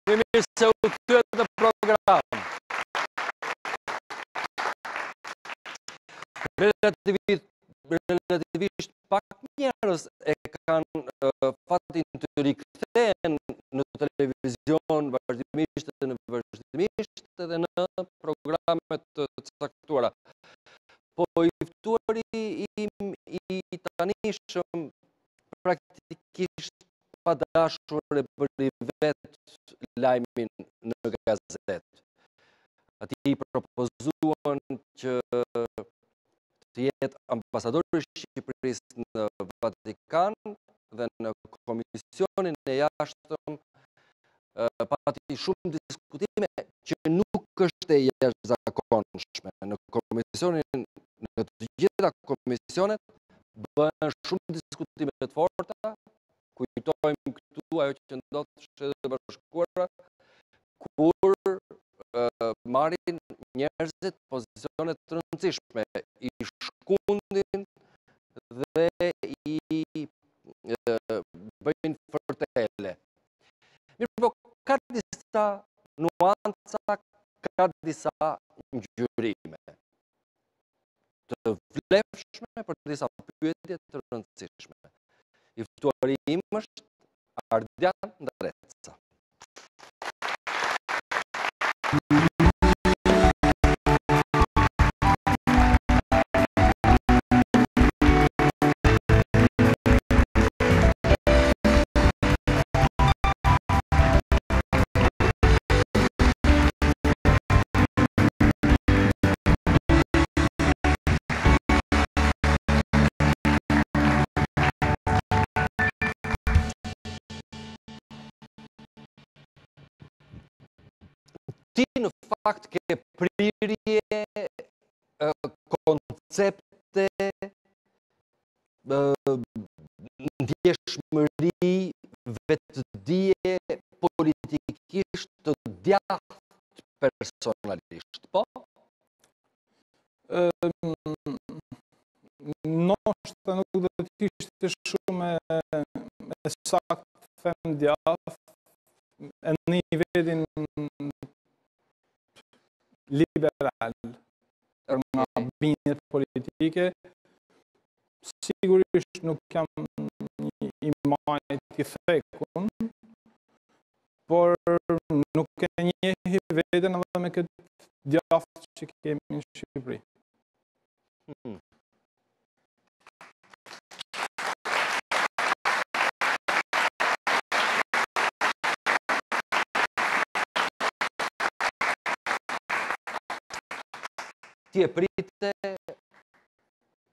Mirë se u kthyer në program. Relativisht pak njerëz e kanë fatin të rikthehen në televizion vazhdimisht edhe në programet të caktuara. Po i ftuari im i tanishëm praktikisht pa dashur e bëri vetë lajmin në gazetë. Ati i propozuan që të jetë ambasadori Shqipërisë në Vatikan dhe në Komisionin e Jashtëm pati shumë diskutime që nuk është e jashtëzakonshme. Në komisionin, në të gjitha komisionet bëhen shumë diskutime të forta, kujtojmë këtu ajo që ndodh në Shtetet e Bashkuara, kur marrin njerëzit pozicionet të rëndësishme, i shkundin dhe i bëjnë fërtele. Mirë po, ka disa nuanca, ka disa ngjyrime të vlefshme për disa pyetje të rëndësishme. I ftuari im është Ardian Ndareca. Ti në fakt ke prirje koncepte, ndjeshmëri, vetëdije politikisht të djathtë personalisht, po? Ndoshta nuk do të ishte shumë e saktë të them djathtë në nivelin liberal nga bindjet politike. Sigurisht nuk jam i majt i thekun, por nuk e njehi veten edhe me këtë djathtë që kemi në Shqipëri. Ti e prite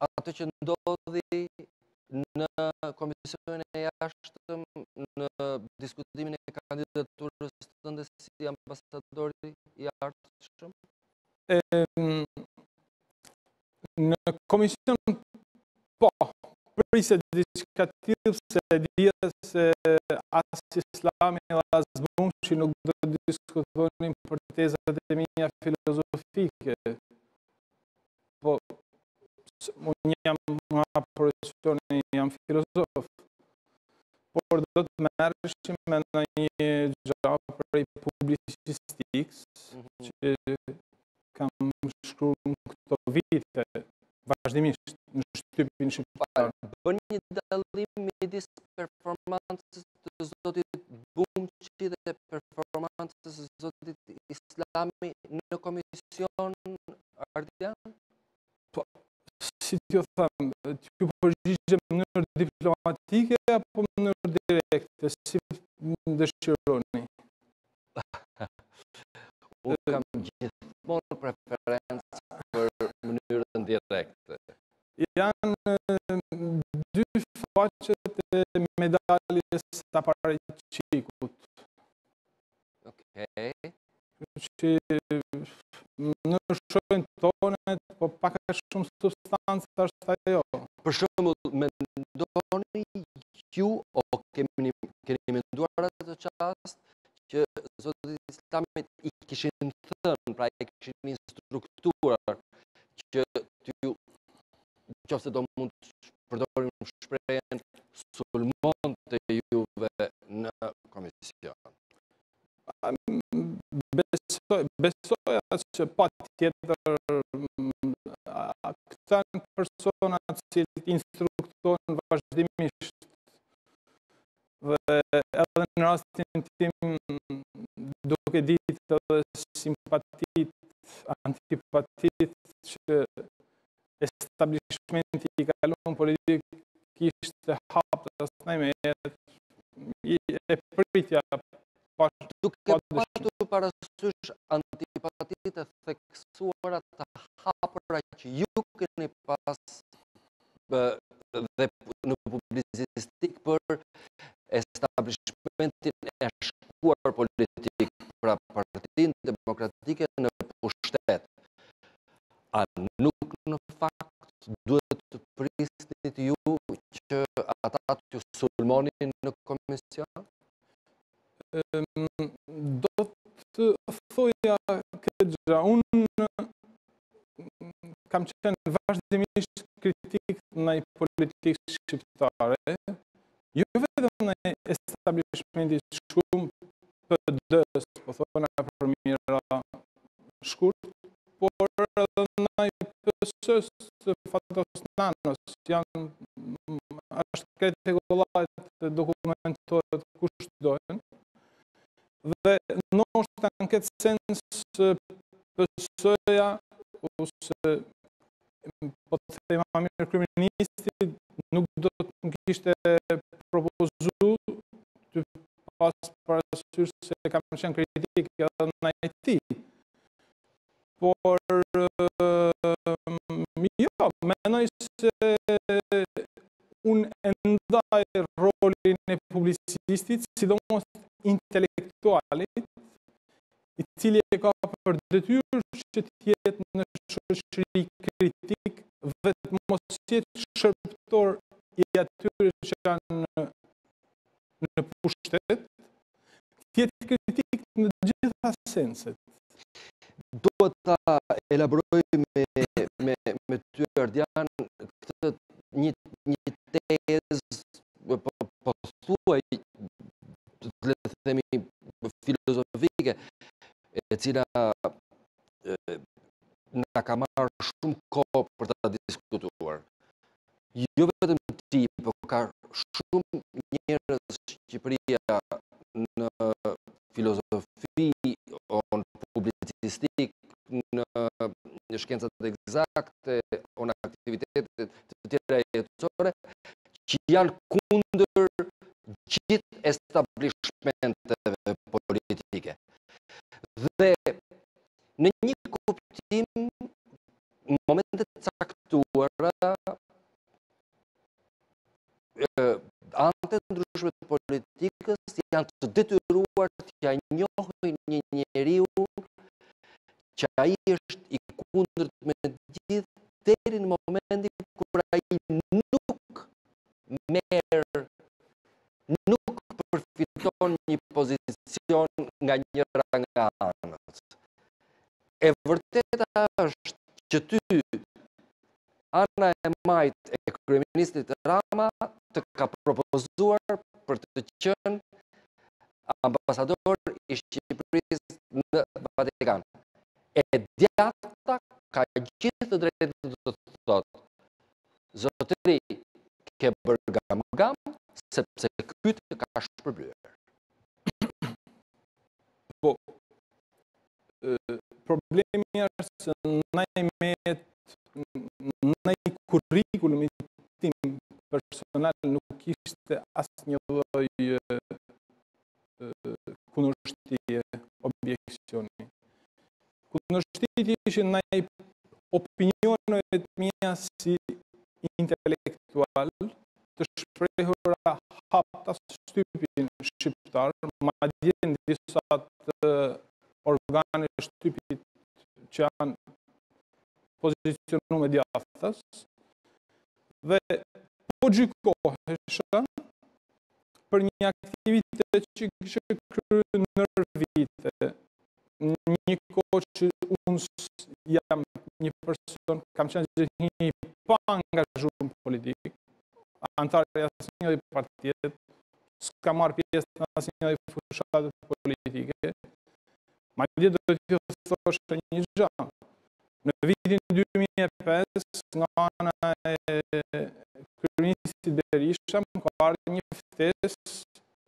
atë që ndodhi në Komisionin e Jashtëm në diskutimin e kandidaturës tënde si ambasadori i ardhshëm? Në komision, po, priset diçka të tillë se dihet se as Islami dhe as Bumshi nuk do të diskutonin për tezat e mia filozofike. Po, unë jam nga profesioni, jam filozof, por do të merreshim me një gjë prej publicistikës që kam shkruar në këto vite, vazhdimisht në shtypin shqiptar. Bën një dallim midis performancës të zotit Bumçi dhe performancës së zotit Islami në komision, Ardian? Si t'ju them, t'ju përgjigjem në mënyrë diplomatike apo në mënyrë direkte, si dëshironi? Unë kam gjithmonë preferencë për mënyrën direkte. Janë dy faqet e medaljes së paraqikut. Okej. Që në shojnë tonet, po pak a shumë substancë është ajo. Për shembull, mendoni ju o keni menduar atë çast që zotit Islamit i kishin thënë, pra i kishin instruktuar që t'ju, nëse do mund të përdorim shprehjen, sulmonte juve në komision. besoja që pa tjetër këta personat që instruktojnë vazhdimisht dhe edhe në rastin tim duke ditë edhe simpatit, antipatit që establishmenti i kaluar politik kishte hapur asnjë me e pritja duke patur parasysh antipatitë e theksuara të hapura që ju keni pas dhe në publicistik për establishmentin e shkuar politik, pra Partinë Demokratike në pushtet. A nuk në fakt duhet të prisnit ju që ata t'ju sulmonin në komision? Do të thoja këtë gjë. Unë kam qenë vazhdimisht kritik ndaj politikës shqiptare, jo vetëm ndaj establishmentit shumë PD-s, po thonë për mira shkurt, por edhe ndaj PS-s së Fatos Nanos. Është kretë regullat të dokumentohet kushtdojnë. Dhe nështë në këtë sens PS-ja ose po të thema më mirë kryeministi nuk do të më kishte propozu të pas parasysh se kam qenë kritik edhe ndaj tij. Por jo, mendoj se unë e ndaj rolin e publicistit, sidomos intelektualit, i cili e ka për detyrë që të jetë në shoqëri kritik dhe të mos jetë shërbëtor i atyre që janë në pushtet, të jetë kritik në gjitha senset. Duhet ta elaboroj me ty Ardian këtë një tezë po thuaj le të themi filozofike, e cila na ka marrë shumë kohë për ta diskutuar. Jo vetëm ti, por ka shumë njerëz në Shqipëria në filozofi, në publicistik, në shkencat eksakte, në aktivitetet të tjera jetësore, që janë kundër gjithë establishmenteve politike. Dhe në një kuptim, në momentet caktuara, anët e ndryshme të politikës janë të detyruar t'ia njohin një njeriu që ai është i kundërt me gjithë deri në momentin kur ai nuk përfiton një pozicion nga njëra nga anët. E vërteta është që ty, ana e majt e kryeministit Rama, të ka propozuar për të qenë ambasador i Shqipërisë në Vatikan. E djata ka gjithë të drejtë të thotë, zotëri, ke bërë gam, sepse ky të ka shpërblyer. Po, problemi është se ndaj kurrikulumit tim personal nuk ishte asnjë lloj kundërshtie, objekcioni. Kundërshtitja ishin ndaj opinioneve të mia si intelektual të shprehura haptas shtypin shqiptar, madje në disa organe shtypit që janë pozicionuar me djathtas, dhe po gjykohesha për një aktivitet që kishte kryer në vite. Një kohë që unë jam një person, kam qenë një pa angazhuar politik, antar i asnjë partie, s'ka marrë pjesë në asnjë fushate politike, Madje do t'ju thoshe një gjë. Në vitin 2005, nga ana e kryeministit Berisha, ka ardhur një ftesë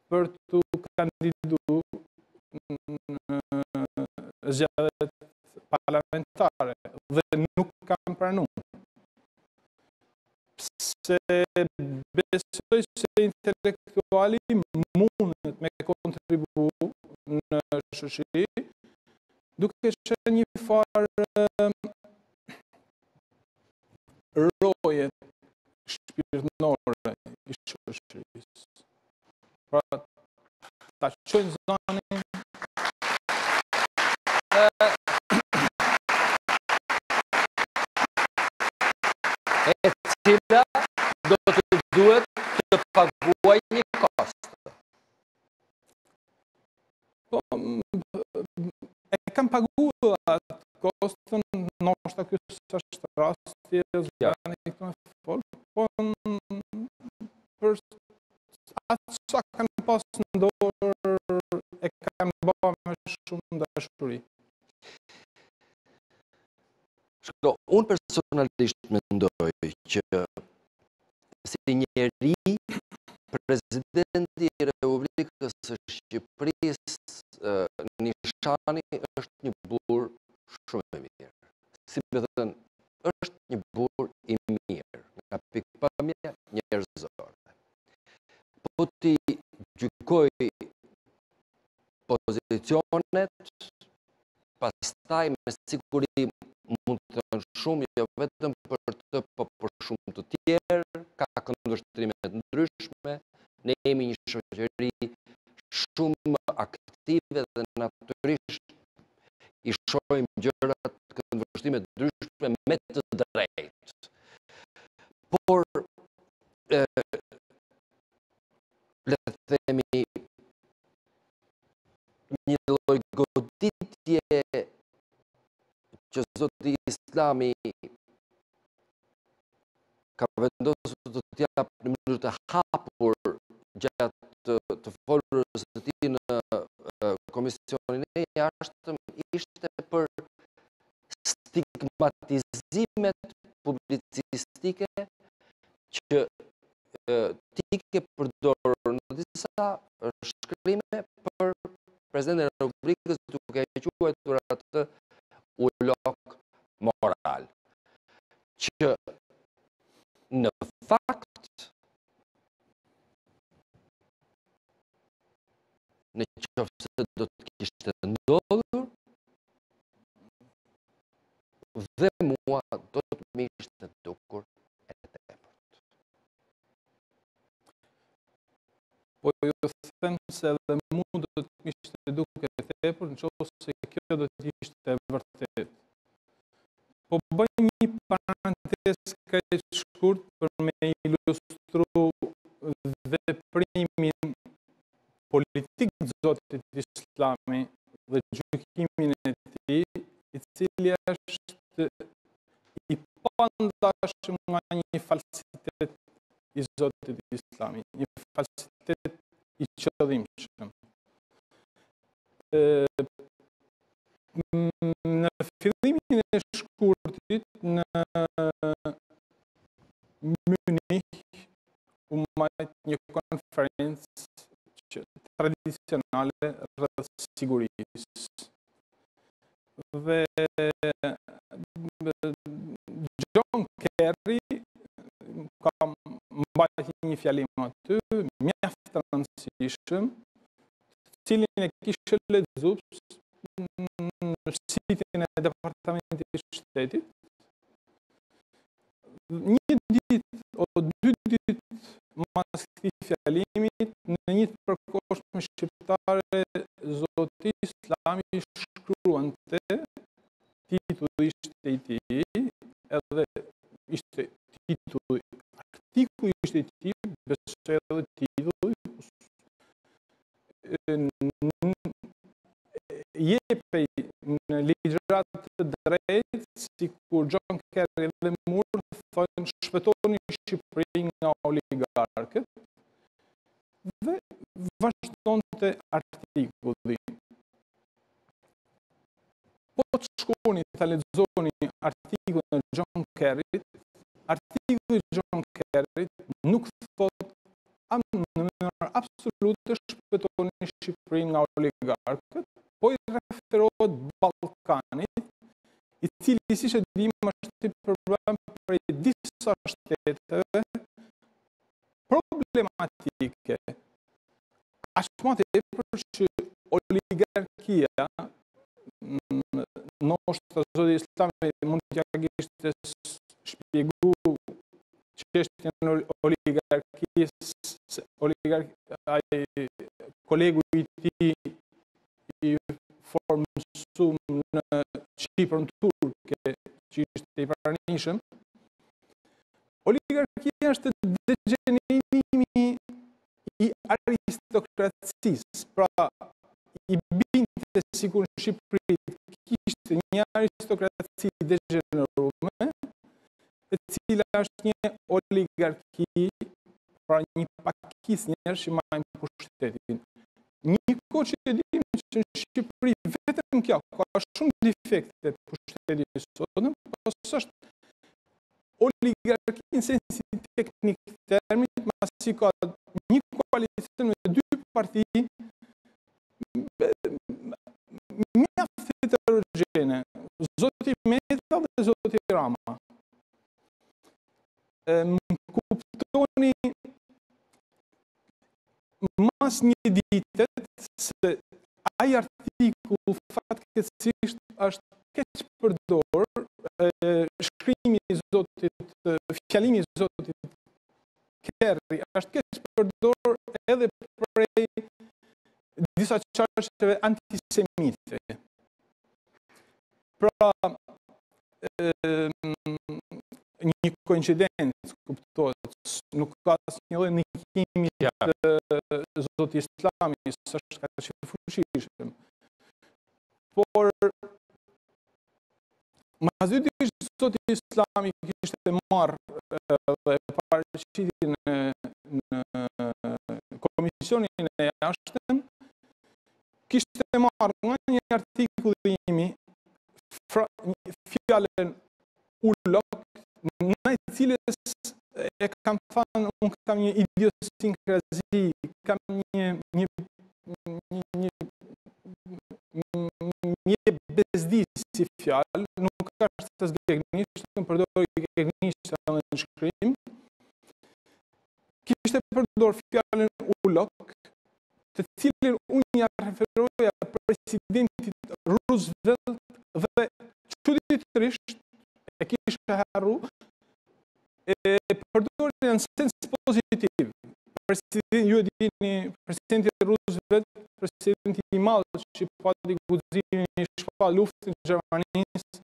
për të kandiduar në zgjedhjet parlamentare dhe nuk kam pranuar. Se besoj se intelektuali mundet me kontribu në shoqëri, duke qenë një farë roje shpirtërore i shoqërisë. Pra, ta qojnë zonin e cila do të duhet të paguaj një kost. Po, e kam paguar atë kostën, ndoshta ky është rasti i zgjani këtu në fol, po për atë sa kanë pas në dorë e kanë bërë me shumë dashuri. Shko, unë personalisht mendoj që si njeri, presidenti i Republikës së Shqipërisë, nishani është një burr shumë i mirë. Si me thënë, është një burr i mirë, nga pikpamja njerëzore. Po ti gjykoj pozicionet, pastaj me siguri mund të thënë shumë, jo vetëm për të, po për shumë të tjerë, ka kundërshtrime të ndryshme, ne jemi një shoqëri shumë aktive dhe natyrisht i shohim gjërat, kundërshtrime të ndryshme me të drejtë. Por le të themi një lloj goditje që Zoti Islami ka vendosur të t'jap në mënyrë të hapur gjatë të folurës së tij në Komisionin e Jashtëm, ishte për stigmatizimet publicistike që ti ke përdorur në disa shkrime për Presidentin e Republikës, duke e quajtur atë ulok moral, që në fakt në qoftë se do të kishte ndodhur, dhe mua do të më ishte dukur e tepërt. Po ju them se edhe mua do të më ishte dukur e tepërt, nëse kjo do të ishte e vërtetë. Po bëj një parantezë kaq shkurt për me ilustru veprimin politik të Zotit Islami dhe gjykimin e tij, i cili është i pandashëm nga një falsitet i Zotit Islami, një falsitet i qëllimshëm. Në fillimin e shkurtit në Munich u majt një konferencë tradicionale rreth sigurisë. Dhe John Kerry ka mbajtur një fjalim aty, mjaft të rëndësishëm, cilin e kishte lexuar në sitin e Departamentit të Shtetit. Një ditë o dy ditë mas këtij fjalimit, në një të përkohshme shqiptare, Zoti Islami shkruante, titulli ishte i tij, edhe ishte titulli, artikulli ishte i tij, besoj edhe titulli, jepej në ligjërat të drejtë, sikur John Kerry dhe Moore thonë shpëtoni Shqipërinë nga oligarkët, dhe vazhdonte artikulli. po të shkoni të lexoni artikullin e John Kerryt, artikulli i John Kerryt nuk thot në mënyrë absolute shpëtoni Shqipërinë nga oligarkët, po i referohet Ballkanit, i cili siç e dimë është një problem për disa shteteve problematike. Ashtu më tepër që oligarkia nështë zoti Islami mund t'ja kishte shpjegu çështjen e oligarkisë, kolegu i tij i formosum në Shqipërën turke, që ishte i pranishëm. Oligarkia është degenerimi i aristokracisë, pra i binte sikur në Shqipëri kishte një aristokraci degenerume, e cila është një oligarki, pra një pakicë njerëz që marrin pushtetin. Një kohë që e dimë që në Shqipëri vetëm kjo ka shumë defekte pushteti sot, po s'është oligarki në sensin teknik termit, masi ka një koalicion me dy parti mjaft heterogjene, zoti Meta dhe zoti Rama. Kuptoni mas një ditet se ai artikull fatkeqësisht është keq përdor, shkrimi i zotit, fjalimi i zotit Kerry është keq përdor edhe prej disa çështjeve antisemite. Pra, një koincidencë, kuptohet, nuk ka asnjë lloj ndikimi të zotit Islami, s'është kaq i fuqishëm. Por mazëdi zoti Islami kishte marrë dhe paraqitur në komisionin e jashtëm, kishte marrë nga një artikull imi fjalën ulok, në cilës e kam thënë, unë kam një idiosinkrazi, kam një bezdisje si fjalë, nuk është të zgegnisht, në përdor gegnisht edhe në shkrim. Kishte përdor fjalën ulok, të cilën unë ja referoja presidentit Roosevelt dhe çuditërisht e kishte harru, e përdori në sens pozitiv. Ju e dini, presidenti Roosevelt, presidenti i madh që pati guximin e shpall luftën e Gjermanisë,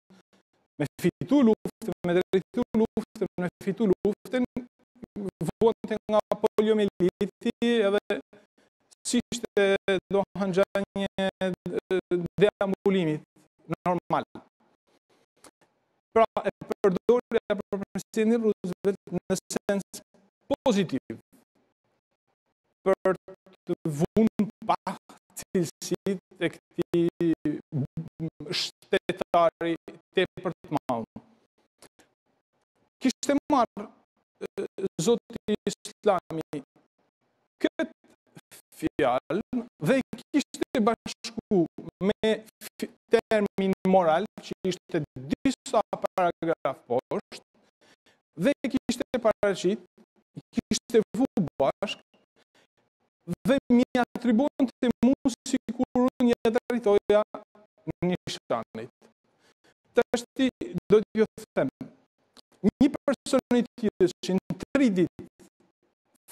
me fitu luftën, me drejtu luftën, me fitu luftën, vonte nga poliomieliti edhe si ishte dohan gjanje deambulimit normal. Pra e përdori për presidentin Roosevelt në sens pozitiv, për të vënë pak cilësitë e këtij shtetari tepër të madh. Kishte marrë zoti Islami këtë fjalë dhe kishte bashku me termin moral që ishte disa paragraf poshtë dhe kishte paraqit, kishte vu bashkë dhe mi atribonte mu sikur unë ja drejtoja Nishanit. Tashti do t'ju them, një personitet që në 3 ditë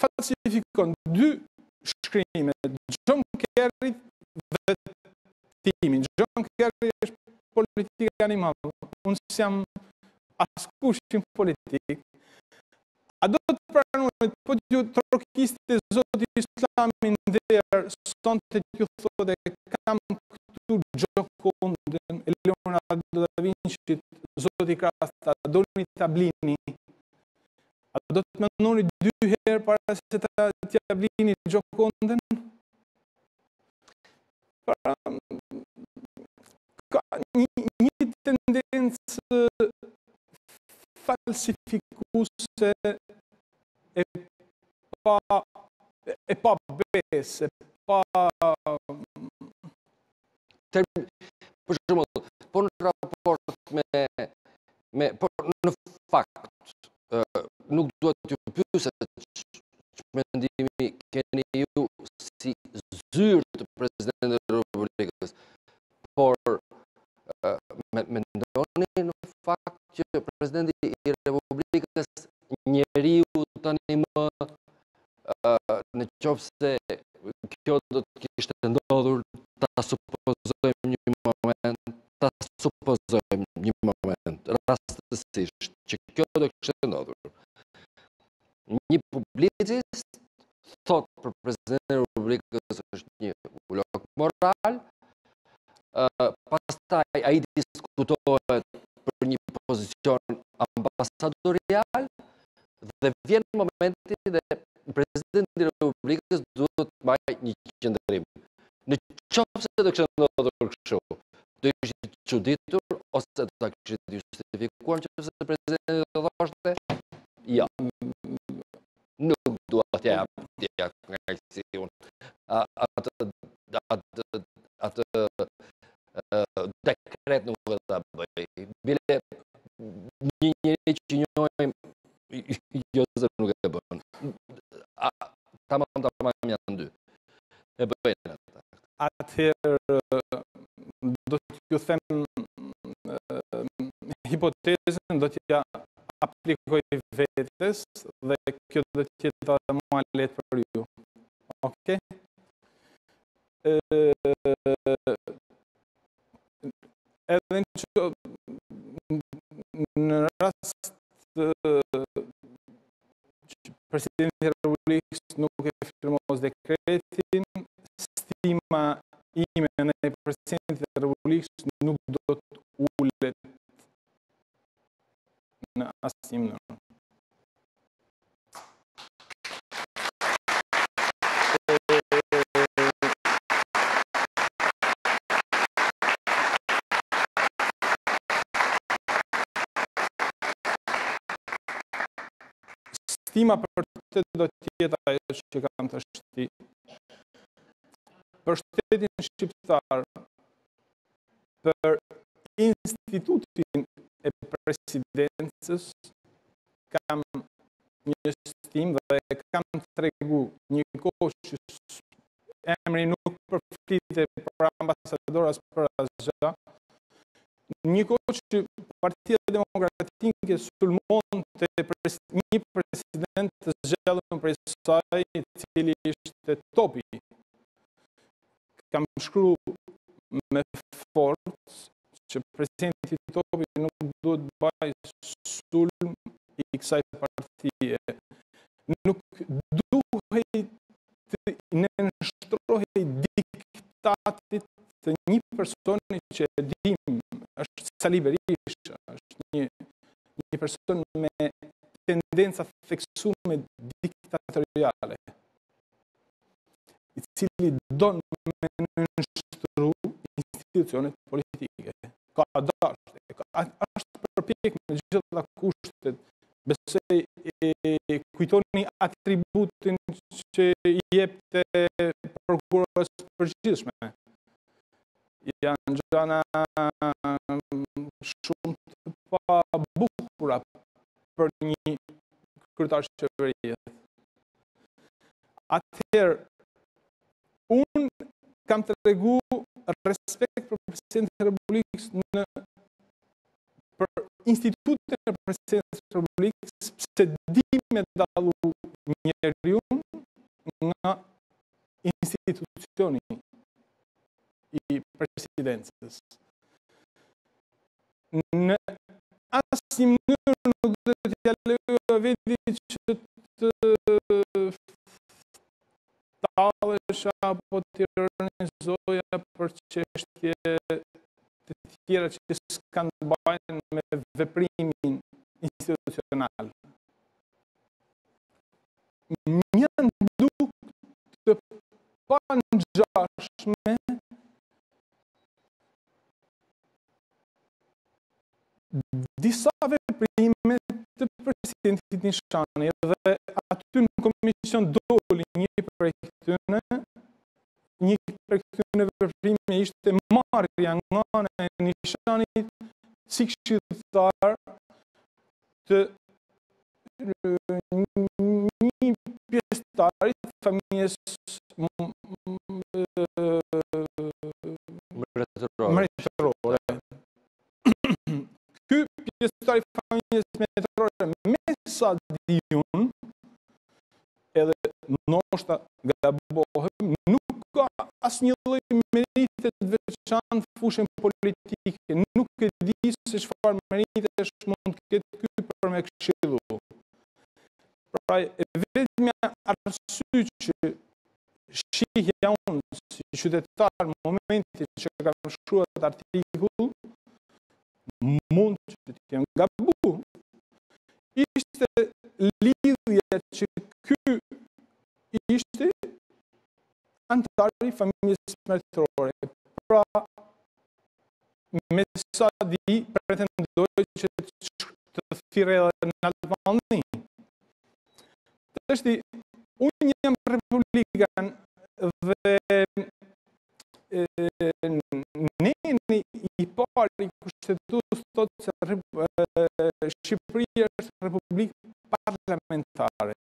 falsifikon 2 shkrime, John Kerry dhe timin. John Kerry është politik animal, unë s'jam askush në politik. A do të pranojnë, po t'ju trokiste zoti Islami ndër, sonte t'ju thote kam këtu Gjokondën, Leonardo da Vinci, zoti Krasta, Doni Tablini. A do të mendoni 2 herë para se t'ja blini Gjokondën? Ka një tendencë falsifikuese e pa besë, Për shembull, po në raport por në fakt, nuk duhet t'ju pyeset ç'mendimi keni ju si zyrë të Presidentit të Republikës, por mendoni në fakt që Presidenti i Republikës njeriu tani më nëse kjo do të kishte ndodhur, ta supozojmë një moment, rastësisht, që kjo do kishte ndodhur. Një publicist thot për Presidentin e Republikës është një ulok moral, pastaj ai diskutohet për një pozicion ambasadorial dhe vjen momenti dhe Presidenti i Republikës duhet të marrë një qendrim. Në qoftë se do kishte ndodhur kështu, do ishte çuditur ose do ta kishte justifikuar nëse Presidenti do thoshte ja. Nuk dua t'ja knajsin atë dekret nuk do ta bëj. Bile një njeri që njohim jo se nuk e bën. Tamam janë dy. E bëjnë ata. Atëherë do t'ju them hipotezën, do t'ja aplikoj vetes dhe kjo do t'jetë edhe më lehtë për ju. Okej? Edhe në rast Presidenti i Republikës nuk e firmos dekretin, stima ime në Presidentit e Republikës nuk do të ulet në asnjë mënyrë. Stima për të do t'jetë ajo që kam të shti. Për shtetin shqiptar, për institutin e presidencës, kam një stim dhe kam tregu një kohë që emri nuk përflite për ambasador as për asgjë. Një kohë që Partia Demokratike sulmon të një president të zgjedhur prej saj, i cili ishte topi. Kam shkruar me forcë që presidenti topi nuk duhet bëj sulm i kësaj partie. Nuk duhet të nënshtrohej diktatit të një personi që e dim është Sali Berisha, është një person me tendenca theksuar diktatoriale, i cili don me nënshtru institucionet politike. Ka dashje, është përpjek me gjitha kushtet, besoj e kujtoni atributin që i jepte prokurorës përgjithshme. Janë gjëra shumë të pa bukura për një kryetar qeverie. Atëherë, unë kam tregu respekt për Presidentin e Republikës për institutin e Presidentit të Republikës, pse di me dallu njeriu nga institucioni i presidencës. Në asnjë mënyrë nuk do t'ja lejoj vetit që të tallesh apo të organizoja për çështje të tjera që s'kan të bëjnë me veprimin institucional. Një nduk të pangjashme disa veprime të presidentit Nishani dhe aty në komision doli një prej këtyre veprime ishte marrja nga ana e Nishanit si këshilltar të një pjesëtarit familjes mretërore. Ky pjesëtari familjes mretërore me sa di unë, edhe ndoshta gabohem, nuk ka asnjë lloj merite të veçantë fushën politike. Nuk e di se çfarë meritesh mund të ketë ky për me këshillu. Pra, vetmja arsye që shihja unë si qytetar në momentin që kam shkruar atë artikull, mund që të kem gabu, ishte lidhja që ky ishte antari familjes mretërore. Pra, me sa di, pretendoj që të thirrë edhe në Albani. Tashti, unë jam republikan dhe neni i parë i kushtetues thotë se Shqipëria është republikë parlamentare.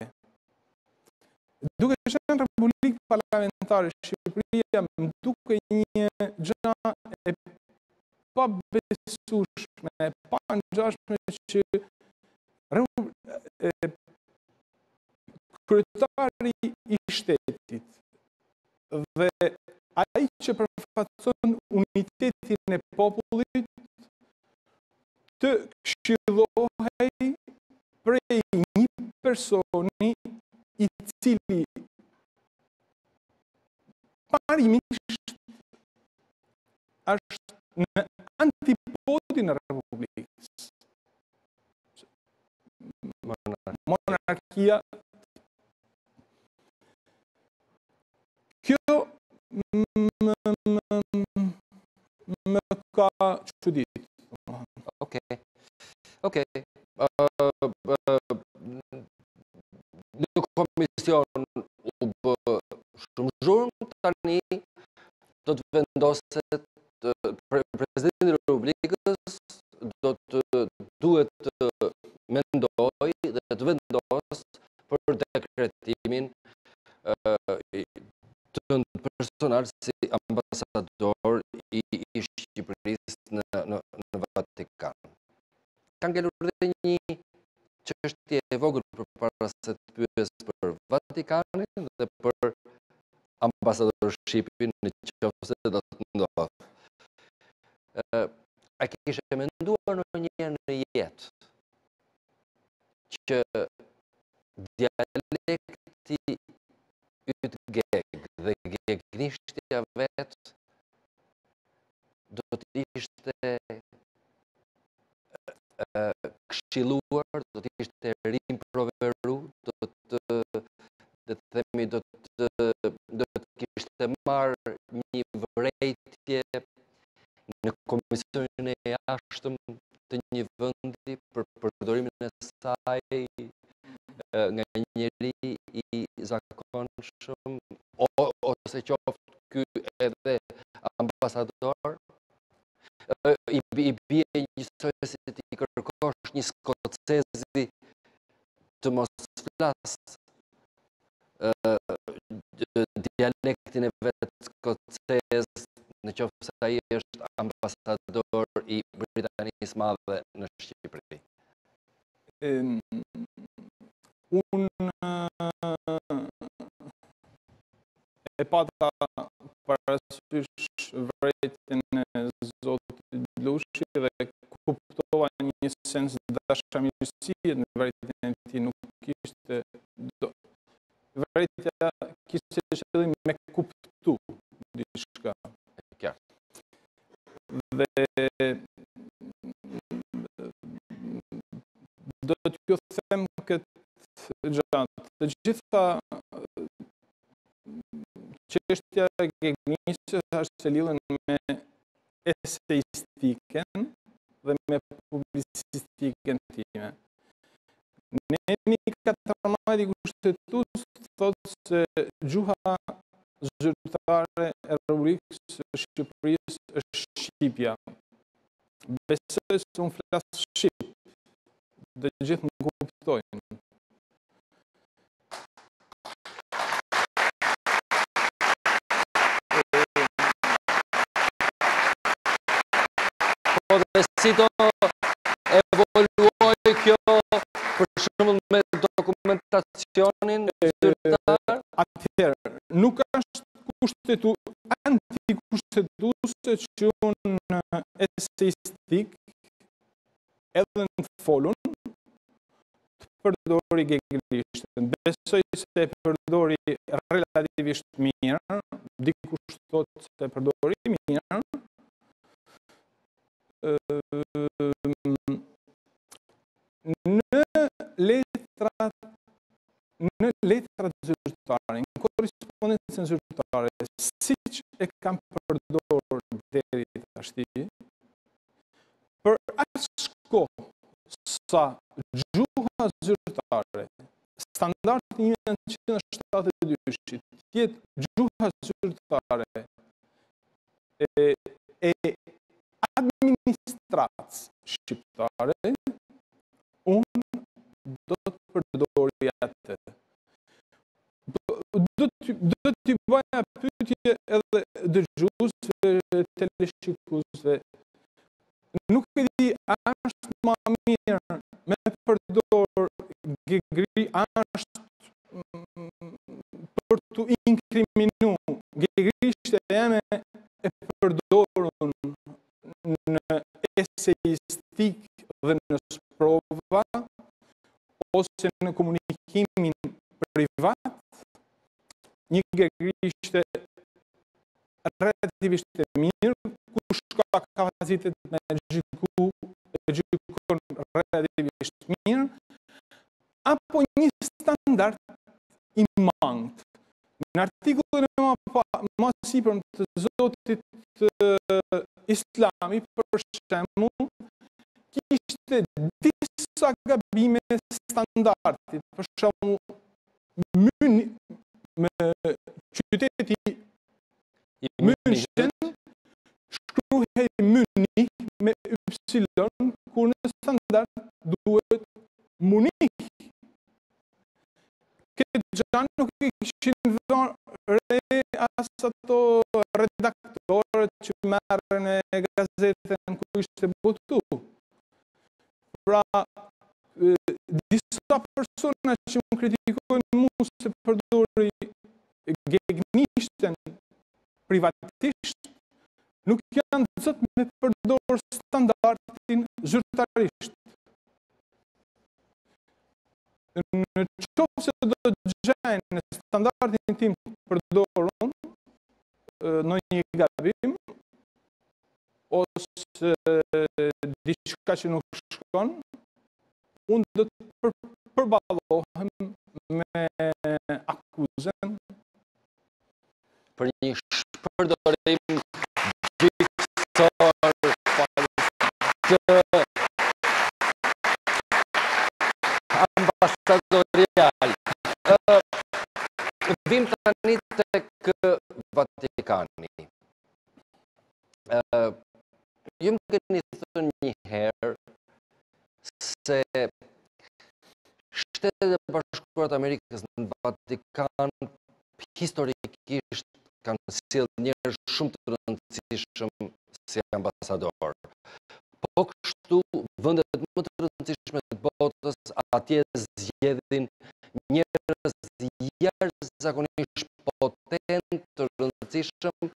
Duke qenë republikë parlamentare, Shqipëria më duke një gjë e pabesueshme, e pangjashme që kryetari i shtetit dhe ai që përfaqëson unitetin e popullit të këshillohej prej një personi i cili parimisht është në antipodin e Republikës. Monarkia. Kjo më ka çudit. Okej. Në komision u bë shumë zhurmë, tani do të vendoset presidenti i Republikës duhet të mendoj dhe të vendos për dekretimin të personal si ambasador i Shqipërisë në Vatikan. Ka ngelur dhe një çështje e vogël përpara se të pyes për Vatikanin dhe për ambasadorshipin në qoftë se do të ndodhë. A kishe menduar ndonjëherë në jetë që dialekti yt geg dhe gegnishtja vetë do të ishte këshilluar, do të ishte rimproveru, do të kishte marrë një vërejtje në komisionin e jashtëm të një vendi për përdorimin e saj nga njëri i zakonshëm ose qoftë ky edhe ambasador, i bie njësoj si ti kërkosh një skocezi të mos flasë dialektin e vetë skocez në qoftë se ai është ambasador i Britanisë Madhe në Shqipëri. Unë e pata parasysh vërejtjen e Zotit Lushi dhe kuptova një sens dashamirësie në vërejtjen e tij, nuk kishte vërejtja kishte qëllim me kuptu diçka. Dhe do t'ju them këtë gjatë. Të gjitha çështja e gegnisjes është e lidhur me eseistiken dhe me publicistikën time. Neni Katramajt i kushtetues thotë se gjuha zyrtare e Republikës së Shqipërisë është Shqipja. Besoj se unë flas shqip, dhe gjithë më kuptojnë. Po dhe si do evoluoj kjo për shembull me dokumentacionin zyrtar? Atëherë, nuk është antikushtetuese që unë eseistik edhe në folun të përdori geglishten. Besoj se e përdori relativisht mirë, dikush thotë se e përdori mirë. Në letrat zyrtare, në korrespondencën zyrtare, siç e kam përdorur deri tashti, për aq kohë sa gjuha zyrtare, standardi 1972 tjetë gjuha zyrtare e administratës shqiptare, unë do të përdori atë. Do t'i bëja pyetje edhe dëgjuesve, teleshikuesve. Nuk e di, a është më mirë me përdor gegri, a është për t'u inkriminu. Gegrishte jeme e përdorun në eseistik dhe në sprova, ose në komunikimin privat, një gegrisht relativisht e mirë, kush ka kapacitet me gjykon relativisht mirë, apo një standard i mangët. Në artikullin e më sipër të Zotit Islami, për shembull, kishte disa gabime standardit, për shembull, me qyteti München shkruhej Munich me ypsilon, kur në standard duhet Munich. Këtë gjanë nuk i kishin dhënë re as ato redaktorët që merren e gazetën ku ishte botu. Pra, disa persona që më kritikojnë mu se përdori gegnishten privatisht, nuk janë zot me përdor standardin zyrtarisht. Në qoftë se do të gjejnë standardin tim përdorun në një gabim, ose diçka që nuk shkon, unë do të përballohem me akuzën për një shpërdorim gjyqësor të ambasadorial. Vim tani tek Vatikani. Ju më keni thënë një herë se Shtetet e Bashkuara të Amerikës në Vatikan historikisht kanë sjellë njerëz shumë të rëndësishëm si ambasador. Po kështu vendet më të rëndësishme të botës atje zgjedhin njerëz jashtëzakonisht potent të rëndësishëm.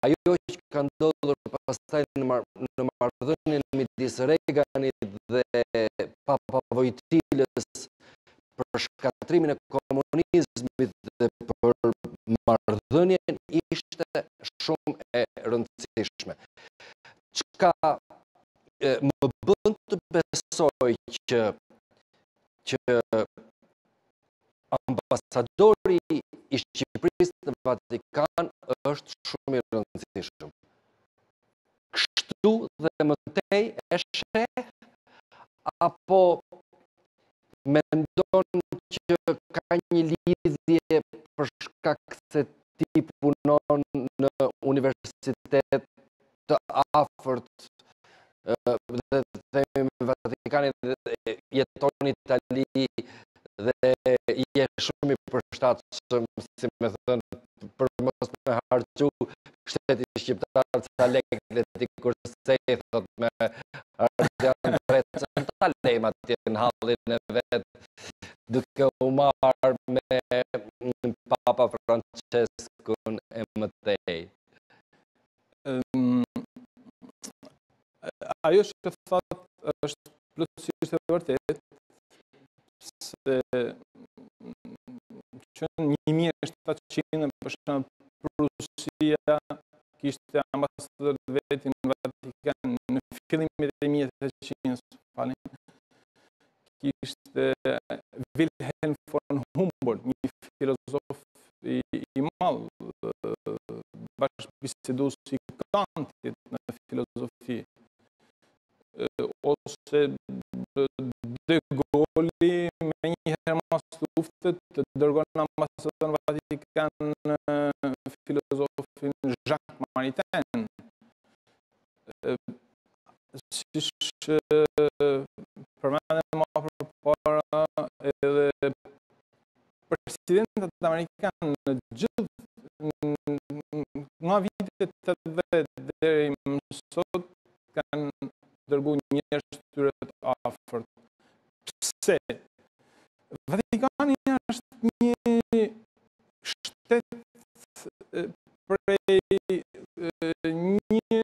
Ajo që ka ndodhur pastaj në marrëdhënien midis Reaganit dhe Papa Wojtyłës për shkatrimin e komunizmit dhe për marrëdhënien ishte shumë e rëndësishme. Çka më bën të besoj që ambasadori i Shqipërisë në Vatikan është shumë i rëndësishëm. Kështu dhe më tej e sheh apo mendon që ka një lidhje për shkak se ti punon në universitet të afërt dhe themi Vatikani jeton në Itali dhe je shumë i përshtatshëm, si me thënë, për mos me harxhu shteti shqiptar ca lekë ti kursej thot me ardian 300 lejma atje në hallin e vet, duke u marrë me Papa Franceskun e mëtej. Ajo që thot është plotësisht e vërtet, se që në 1700 për shembull Rusia kishte ambasador vetin në Vatikan në fillimin e 1800-s, kishte Wilhelm von Humboldt, një filozof i madh, bashkëbisedues i Kantit në filozofi, ose De Gaulle me njëherë mas luftet të dërgon ambasador në Vatikan filozofin Jacques Maritain. Siç përmendëm më përpara, edhe presidentët amerikanë në gjithë nga vitet 80 deri më sot kanë dërgu njerëz të tyre të afërt. Pse? Vatikani është një shtet prej një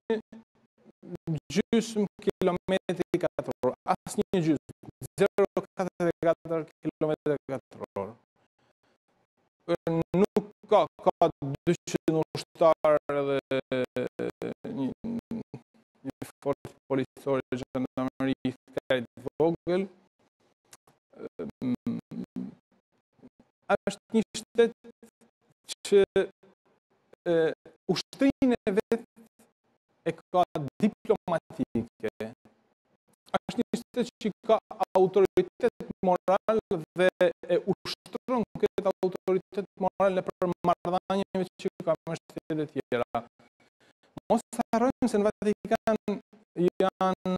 gjysmë kilometri katror, asnjë gjysmë, 0,44 kilometri katror. Nuk ka 200 ushtarë dhe një forcë policore gjandarmeri kaq vogël. Është një shtet që ushtrinë e vet e ka diplomatike. Është një shtet që ka autoritet moral dhe e ushtron këtë autoritet moral nëpër marrëdhënieve që ka me shtetet e tjera. Mos harrojmë se në Vatikan janë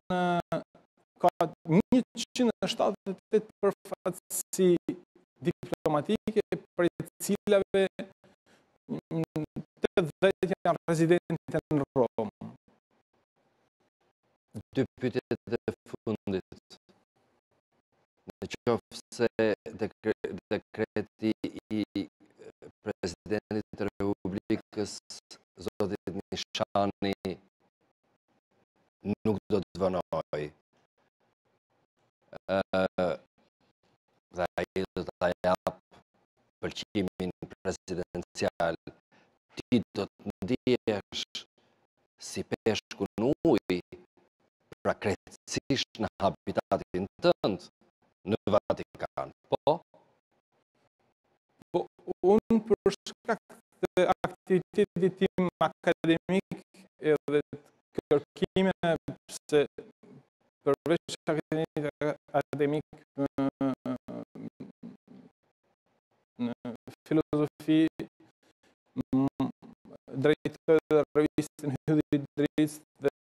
ka 178 përfaqësi diplomatike, për cilave 80 janë rezidentë në Romë. Dy pyetjet e fundit. Në qoftë se dekreti i presidentit të Republikës, zotit Nishani, nuk do të vënoj. Dhe ai do ta jap pëlqimin presidencial, ti do të ndihesh si peshku në ujë, pra krejtësisht në habitatin tënd në Vatikan, po? Po, unë për shkak të aktivitetit tim akademik edhe të kërkimeve, se përveç akademik në filozofi, drejtoj dhe revistën Hylli Dric dhe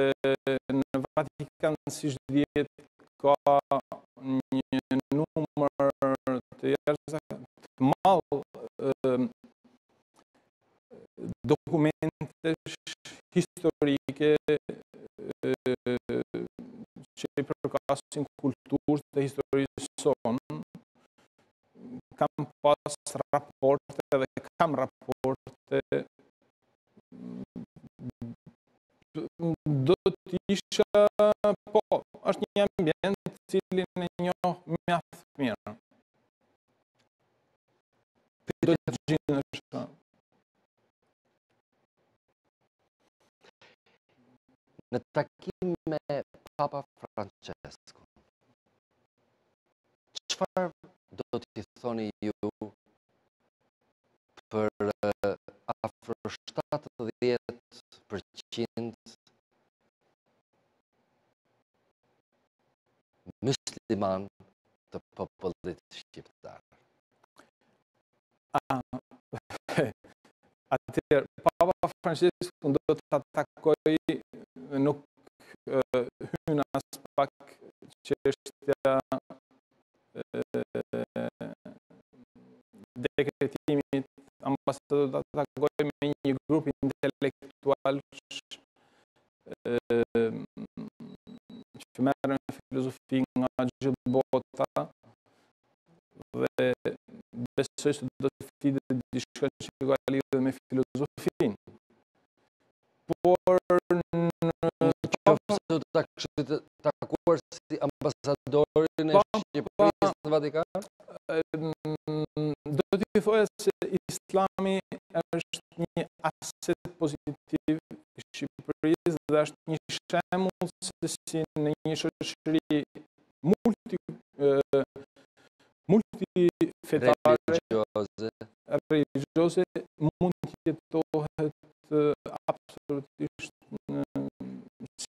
në Vatikan, siç dihet, ka një numër të jashtëzakonshëm të madh dokumentesh historike që i përkasin kulturës dhe historisë sonë. Kam pas raporte dhe kam raporte. Do të isha, po, është një ambient cilin e njoh mjaft mirë. Do të gjendesh. Në takim me Papa Francesco, çfarë do t'i thoni ju për afër 70% musliman të popullit shqiptar. Atëherë, Papa Francesku do të takoj nuk hyn as pak çështja dekretimit ambasador do të takoj me një grup intelektual që merren me filozofi nga gjithë bota dhe besoj se do të flitet diçka që ka lidhje me filozofinë. Por Qoftë ta kishte takuar si ambasadorin e Shqipërisë në Vatikan? Do t'i thoja se Islami është një aset pozitiv i Shqipërisë dhe është një shembull se si në një shoqëri multifetare religjioze mund të jetohet absolutisht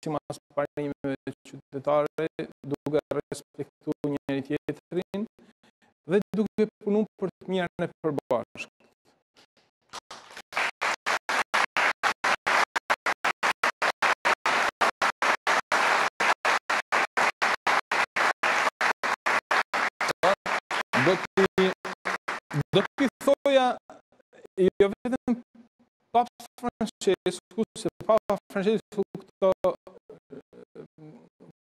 si mas parimeve qytetare, duke respektuar njëri tjetrin dhe duke punuar për të mirën e përbashkët. Do t'i thoja jo vetëm Papa Francesku, se Papa Francesku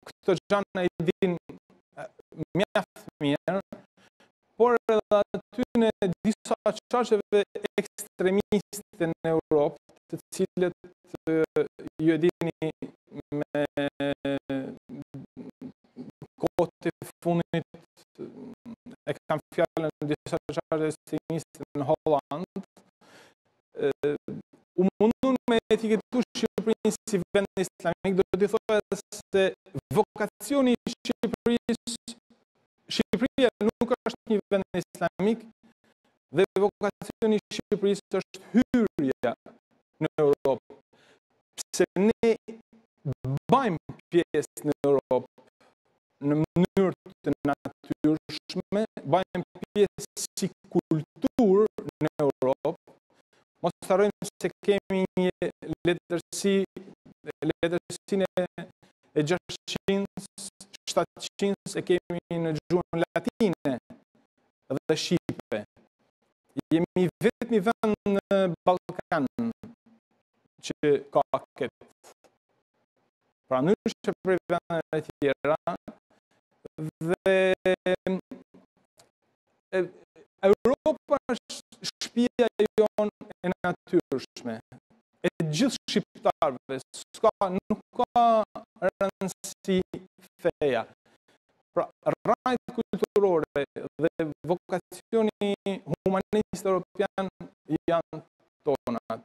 këto gjëra i din mjaft mirë, por edhe aty në disa çështjeve ekstremiste në Europë, të cilët ju e dini me kohët e fundit e kam fjalën në disa çështje ekstremiste në Holland, u mundun me etiketu Shqipërinë si vend islamik, do t'i thoya se vokacioni i Shqipërisë, Shqipëria nuk është një vend islamik dhe vokacioni i Shqipërisë është hyrja në Europë. Pse ne bëjmë pjesë në Europë në mënyrë të natyrshme, bëjmë pjesë si kulturë në Europë. Mos harrojmë se kemi një letërsinë e 600, 700 e kemi në gjuhën latine dhe shqipe. Jemi vetëm një vend në Ballkan që ka këtë. Pra ndryshe prej vendeve të tjera dhe Europa është shtëpia jonë e natyrshme, e gjithë shqiptarëve, nuk ka rëndësi feja. Pra, rrajt kulturore dhe vokacioni humanist europian janë tonat.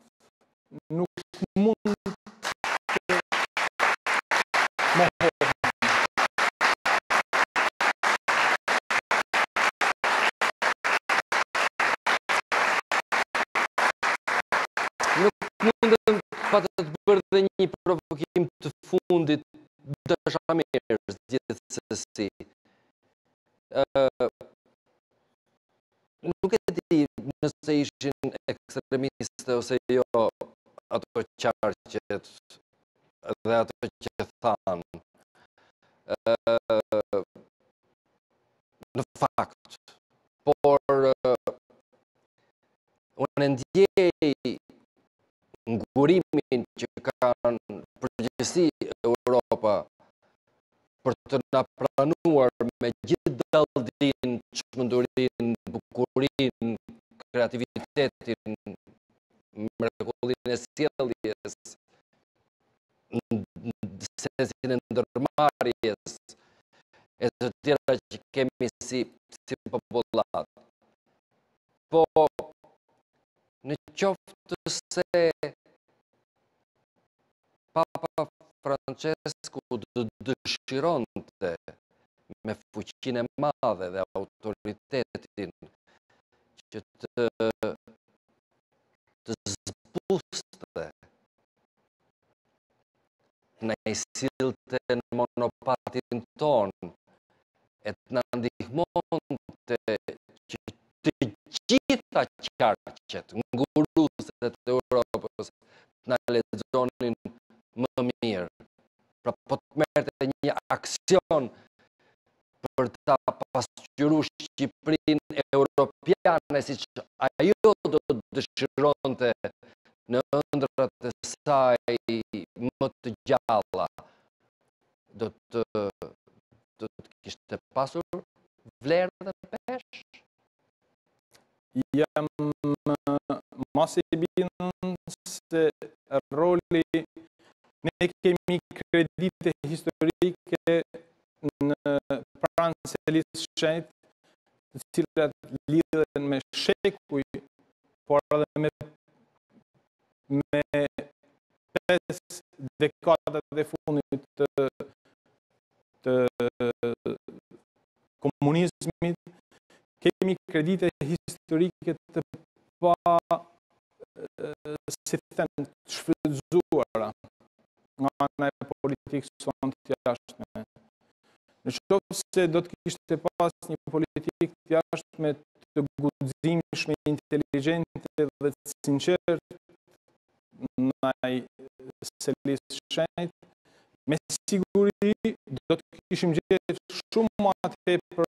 Nuk mund të mohohen. Mundem pa të bërë dhe një provokim të fundit dashamirës gjithsesi. Nuk e di nëse ishin ekstremistë ose jo ato qarqet dhe ato që thanë. Në fakt, por unë ndjej ngurimin që kanë përgjithësi Europa për të na pranuar me gjithë dallëdinë, çmendurinë, bukurinë, kreativitetin, mrekullinë e sjelljes, sensin e ndërmarrjes e të tjera që kemi si popullat. Po në qoftë se Papa Francesku dëshironte me fuqinë e madhe dhe autoritetin që të zbuste, në i sillte në monopatin ton e të na ndihmon që të gjitha qarqet nguruese të Europës të na lexonin më mirë. Pra po të merrte një aksion për ta pasqyruar Shqipërinë europiane siç ajo do të dëshironte në ëndrat e saj më të gjalla, do të kishte pasur vlerë dhe peshë. Jam mas i bindur se roli, ne kemi kredite historike në pranë selisë shenjtë, të cilat lidhen me shekuj, por edhe me 5 dekadat e fundit të komunizmit, kemi kredite historike të pa, si them, të shfrytzuara nga ana e politikës sonë të jashtme. Në qoftë se do të kishte pas një politikë të jashtme të guximshme, inteligjente dhe të sinqertë ndaj selisë shenjtë, me siguri do të kishim gjetur shumë më tepër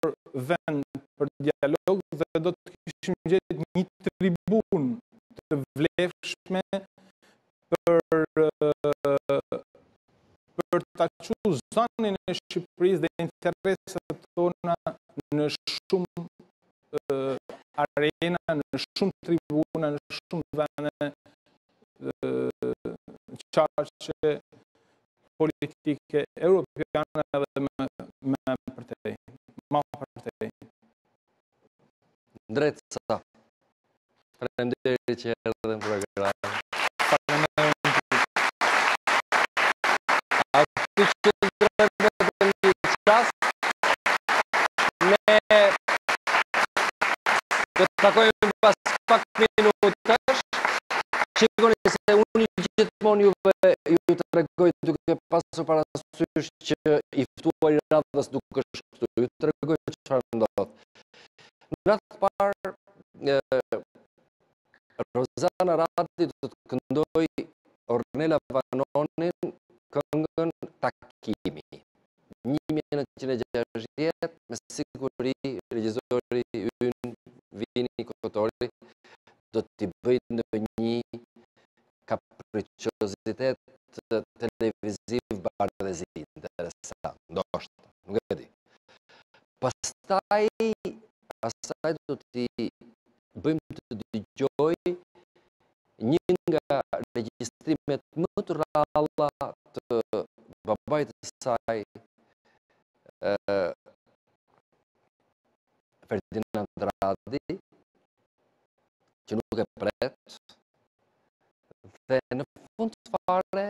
vend për dialog dhe do të kishim gjetur një tribunë të vlefshme për ta çuar zonin e Shqipërisë dhe interesat tona në shumë arena, në shumë tribuna, në shumë vende qarqe politike europiane dhe më përtej. Drejt sa. Faleminderit që erdhën në program. Ashtu që ndrojmë vetëm një çast, ne do të takojmë pas pak minutash. Shikoni se unë gjithmonë ju tregoj duke pasur parasysh që i ftuari radhës nuk është këtu. Ju tregoj çfarë ndodh. Në radhë parë, Rozana Radi do të këndoj Ornella Vanonin këngën Takimi. 1960, me siguri regjizori ynë Vini Kotori do t'i bëjë ndonjë kapriciozitet televiziv bardhëzi interesant, ndoshta, nuk e di. Pastaj do t'i bëjmë të dëgjoj një nga regjistrimet më të rralla të babait të saj, Ferdinand Radi, që nuk e pret, dhe në fund fare,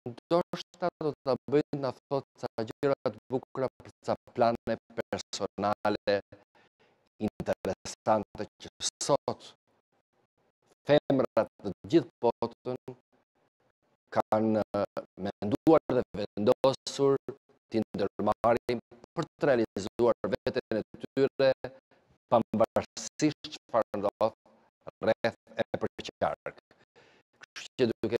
ndoshta do ta bëjnë na thotë ca gjëra të bukura për ca plane personale interesante që sot femrat të gjithë botën kanë menduar dhe vendosur t'i ndërmarrin për të realizuar veten e tyre pavarësisht çfarë ndodh rreth e përqark. Kështu që duke